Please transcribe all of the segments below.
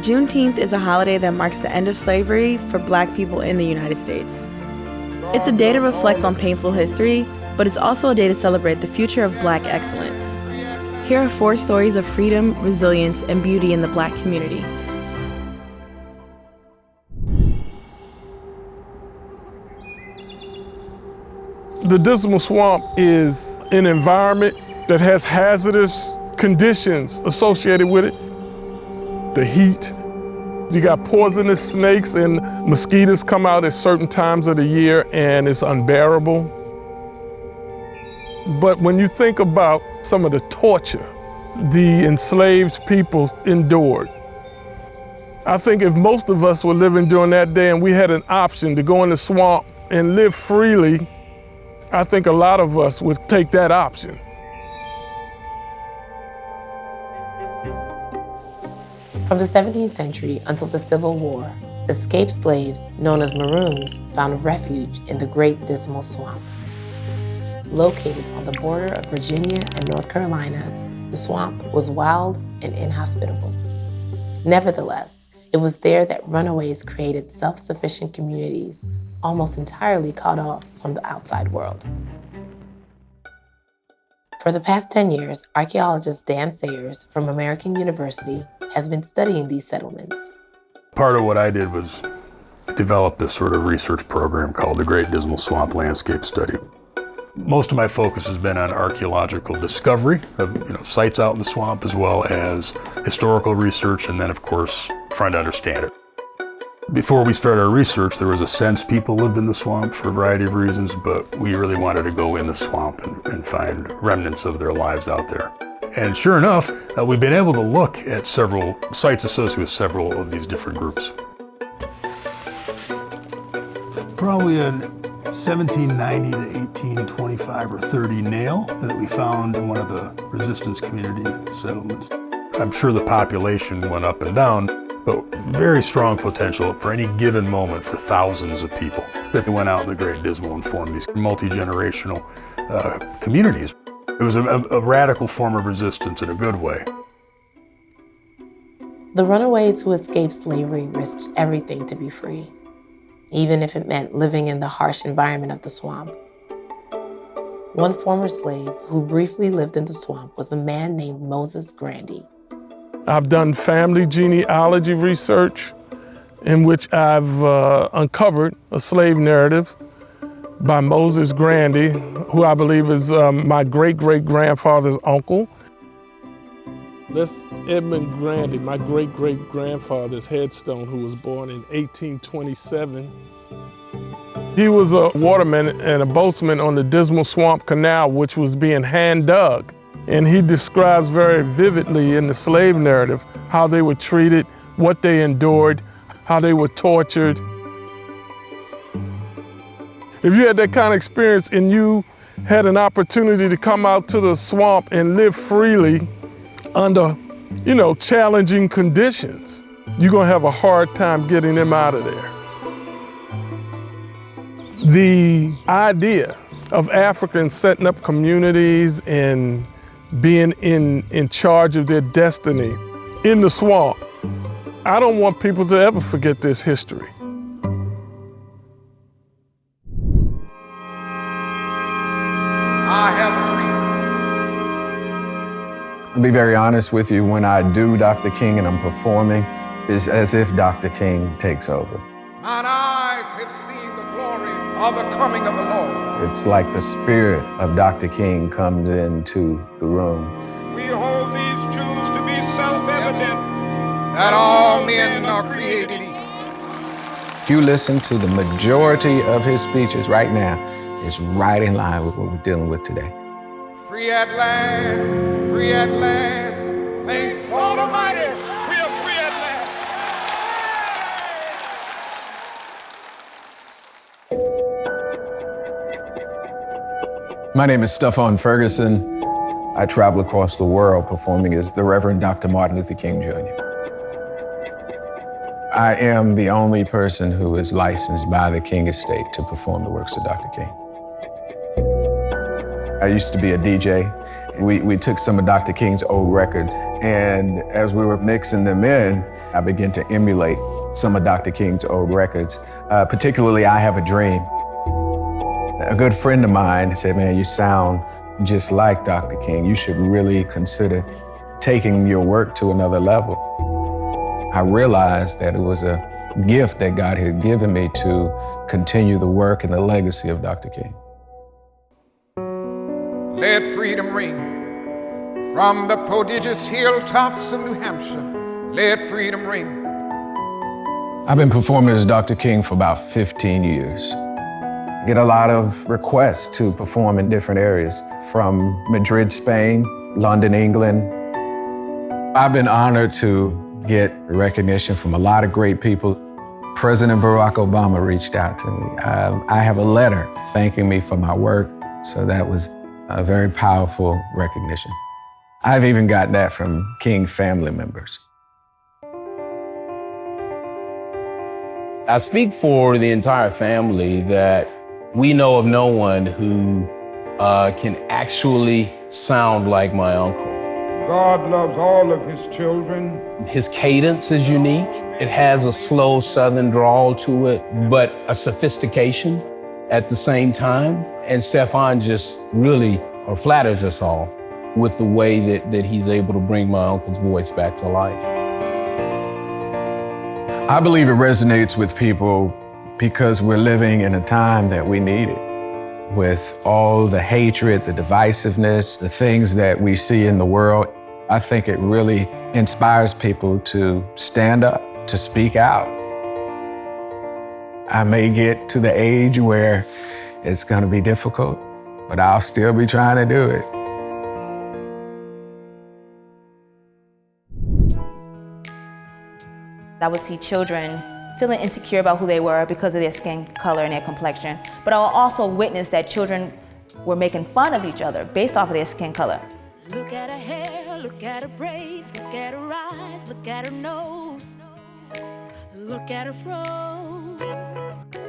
Juneteenth is a holiday that marks the end of slavery for Black people in the United States. It's a day to reflect on painful history, but it's also a day to celebrate the future of Black excellence. Here are 4 stories of freedom, resilience, and beauty in the Black community. The Dismal Swamp is an environment that has hazardous conditions associated with it. The heat, you got poisonous snakes and mosquitoes come out at certain times of the year and it's unbearable. But when you think about some of the torture the enslaved people endured, I think if most of us were living during that day and we had an option to go in the swamp and live freely, I think a lot of us would take that option. From the 17th century until the Civil War, escaped slaves, known as Maroons, found refuge in the Great Dismal Swamp. Located on the border of Virginia and North Carolina, the swamp was wild and inhospitable. Nevertheless, it was there that runaways created self-sufficient communities, almost entirely cut off from the outside world. For the past 10 years, archaeologist Dan Sayers from American University has been studying these settlements. Part of what I did was develop this sort of research program called the Great Dismal Swamp Landscape Study. Most of my focus has been on archaeological discovery of sites out in the swamp, as well as historical research, and then of course trying to understand it. Before we started our research, there was a sense people lived in the swamp for a variety of reasons, but we really wanted to go in the swamp and find remnants of their lives out there. And sure enough, we've been able to look at several sites associated with several of these different groups. Probably in 1790 to 1825 or 30 nail that we found in one of the resistance community settlements. I'm sure the population went up and down, but very strong potential for any given moment for thousands of people that went out in the Great Dismal and formed these multi-generational communities. It was a radical form of resistance in a good way. The runaways who escaped slavery risked everything to be free, even if it meant living in the harsh environment of the swamp. One former slave who briefly lived in the swamp was a man named Moses Grandy. I've done family genealogy research in which I've uncovered a slave narrative by Moses Grandy, who I believe is my great-great-grandfather's uncle. That's Edmund Grandy, my great-great-grandfather's headstone, who was born in 1827. He was a waterman and a boatsman on the Dismal Swamp Canal, which was being hand dug. And he describes very vividly in the slave narrative how they were treated, what they endured, how they were tortured. If you had that kind of experience and you had an opportunity to come out to the swamp and live freely under, challenging conditions, you're gonna have a hard time getting them out of there. The idea of Africans setting up communities and being in charge of their destiny in the swamp, I don't want people to ever forget this history. I have a dream. I'll be very honest with you, when I do Dr. King and I'm performing, it's as if Dr. King takes over. Mine eyes have seen the glory of the coming of the Lord. It's like the spirit of Dr. King comes into the room. We hold these truths to be self-evident, that all men are created equal. If you listen to the majority of his speeches right now, it's right in line with what we're dealing with today. Free at last, free at last. Thank God Almighty, we are free at last. My name is STEPHON Ferguson. I travel across the world performing as the Reverend Dr. Martin Luther King Jr. I am the only person who is licensed by the King Estate to perform the works of Dr. King. I used to be a DJ, We took some of Dr. King's old records, and as we were mixing them in, I began to emulate some of Dr. King's old records, particularly I Have a Dream. A good friend of mine said, man, you sound just like Dr. King. You should really consider taking your work to another level. I realized that it was a gift that God had given me to continue the work and the legacy of Dr. King. Let freedom ring from the prodigious hilltops of New Hampshire. Let freedom ring. I've been performing as Dr. King for about 15 years. I get a lot of requests to perform in different areas, from Madrid, Spain, London, England. I've been honored to get recognition from a lot of great people. President Barack Obama reached out to me. I have a letter thanking me for my work, so that was a very powerful recognition. I've even gotten that from King family members. I speak for the entire family that we know of no one who can actually sound like my uncle. God loves all of his children. His cadence is unique. It has a slow Southern drawl to it, but a sophistication at the same time. And STEPHON just really flatters us all with the way that he's able to bring my uncle's voice back to life. I believe it resonates with people because we're living in a time that we need it. With all the hatred, the divisiveness, the things that we see in the world, I think it really inspires people to stand up, to speak out. I may get to the age where it's going to be difficult, but I'll still be trying to do it. I would see children feeling insecure about who they were because of their skin color and their complexion, but I will also witness that children were making fun of each other based off of their skin color. Look at her hair, look at her braids, look at her eyes, look at her nose, look at her fro.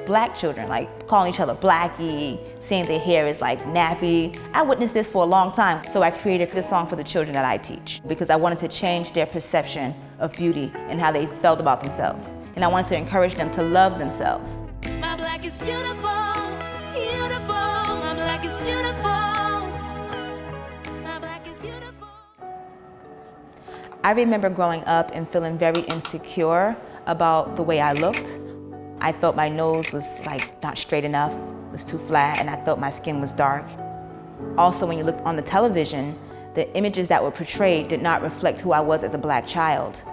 Black children, like calling each other blackie, saying their hair is like nappy. I witnessed this for a long time, so I created this song for the children that I teach because I wanted to change their perception of beauty and how they felt about themselves. And I wanted to encourage them to love themselves. My black is beautiful, beautiful. My black is beautiful. My black is beautiful. I remember growing up and feeling very insecure about the way I looked. I felt my nose was like not straight enough, was too flat, and I felt my skin was dark. Also, when you looked on the television, the images that were portrayed did not reflect who I was as a black child.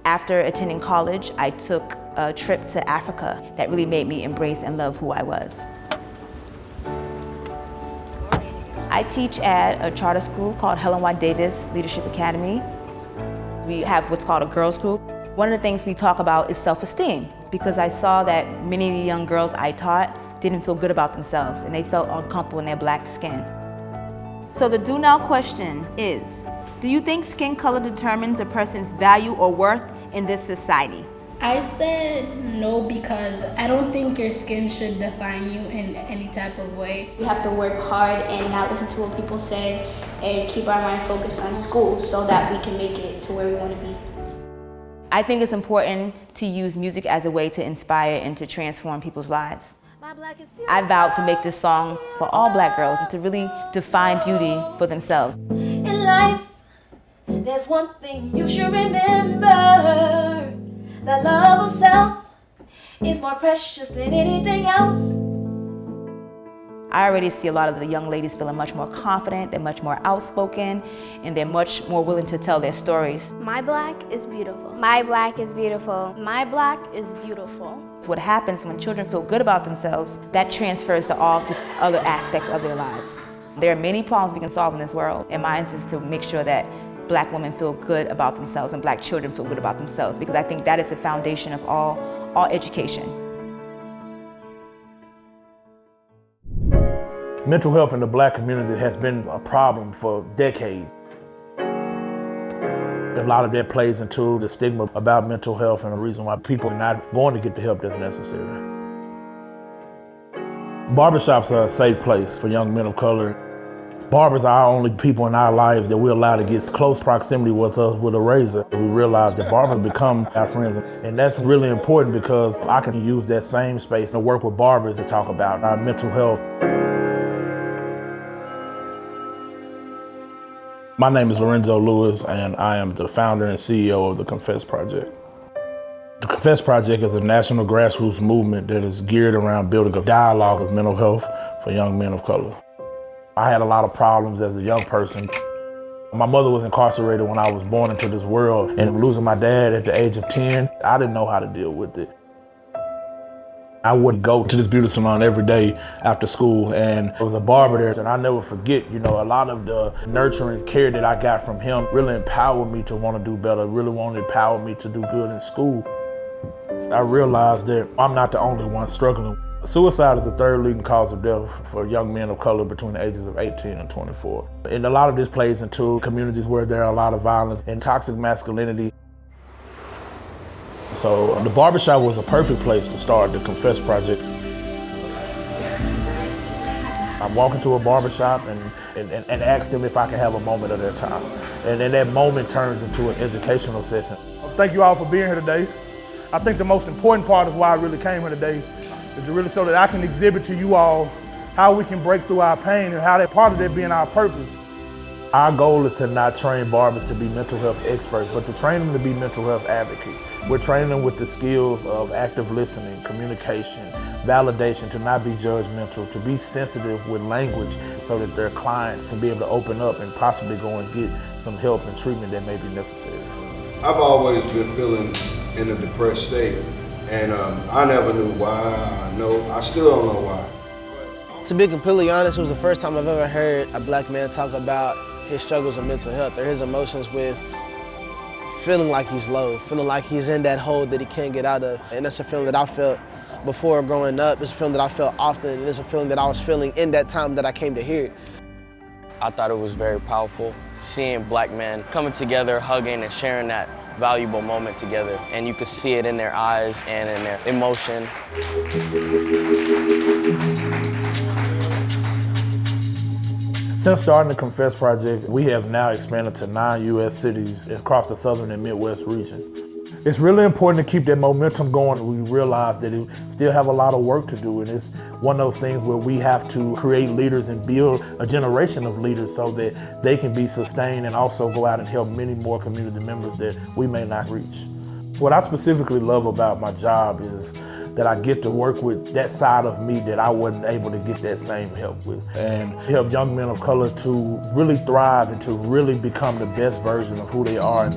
After attending college, I took a trip to Africa that really made me embrace and love who I was. I teach at a charter school called Helen Y. Davis Leadership Academy. We have what's called a girls group. One of the things we talk about is self-esteem, because I saw that many of the young girls I taught didn't feel good about themselves and they felt uncomfortable in their black skin. So the do now question is, do you think skin color determines a person's value or worth in this society? I said no because I don't think your skin should define you in any type of way. We have to work hard and not listen to what people say and keep our mind focused on school so that we can make it to where we want to be. I think it's important to use music as a way to inspire and to transform people's lives. I vowed to make this song for all black girls to really define beauty for themselves. In life, there's one thing you should remember. The love of self is more precious than anything else. I already see a lot of the young ladies feeling much more confident, they're much more outspoken, and they're much more willing to tell their stories. My black is beautiful. My black is beautiful. My black is beautiful. So what happens when children feel good about themselves, that transfers to all other aspects of their lives. There are many problems we can solve in this world, and mine is to make sure that black women feel good about themselves and black children feel good about themselves, because I think that is the foundation of all education. Mental health in the black community has been a problem for decades. A lot of that plays into the stigma about mental health and the reason why people are not going to get the help that's necessary. Barbershops are a safe place for young men of color. Barbers are our only people in our lives that we're allowed to get close proximity with us with a razor. We realize that barbers become our friends, and that's really important because I can use that same space to work with barbers to talk about our mental health. My name is Lorenzo Lewis, and I am the founder and CEO of the Confess Project. The Confess Project is a national grassroots movement that is geared around building a dialogue of mental health for young men of color. I had a lot of problems as a young person. My mother was incarcerated when I was born into this world, and losing my dad at the age of 10, I didn't know how to deal with it. I would go to this beauty salon every day after school, and there was a barber there, and I never forget, a lot of the nurturing care that I got from him really empowered me to want to do better, really wanted to empower me to do good in school. I realized that I'm not the only one struggling. Suicide is the third leading cause of death for young men of color between the ages of 18 and 24. And a lot of this plays into communities where there are a lot of violence and toxic masculinity. So the barbershop was a perfect place to start the Confess Project. I walk into a barbershop and ask them if I can have a moment of their time. And then that moment turns into an educational session. Thank you all for being here today. I think the most important part of why I really came here today is to really so that I can exhibit to you all how we can break through our pain and how that part of that being our purpose. Our goal is to not train barbers to be mental health experts, but to train them to be mental health advocates. We're training them with the skills of active listening, communication, validation, to not be judgmental, to be sensitive with language so that their clients can be able to open up and possibly go and get some help and treatment that may be necessary. I've always been feeling in a depressed state, and I never knew why. I still don't know why. To be completely honest, it was the first time I've ever heard a black man talk about his struggles with mental health or his emotions with feeling like he's low, feeling like he's in that hole that he can't get out of. And that's a feeling that I felt before growing up. It's a feeling that I felt often, and it's a feeling that I was feeling in that time that I came to hear it. I thought it was very powerful, seeing black men coming together, hugging and sharing that valuable moment together. And you could see it in their eyes and in their emotion. Since starting the Confess Project, we have now expanded to 9 U.S. cities across the southern and Midwest region. It's really important to keep that momentum going. We realize that we still have a lot of work to do, and it's one of those things where we have to create leaders and build a generation of leaders so that they can be sustained and also go out and help many more community members that we may not reach. What I specifically love about my job is that I get to work with that side of me that I wasn't able to get that same help with, and help young men of color to really thrive and to really become the best version of who they are.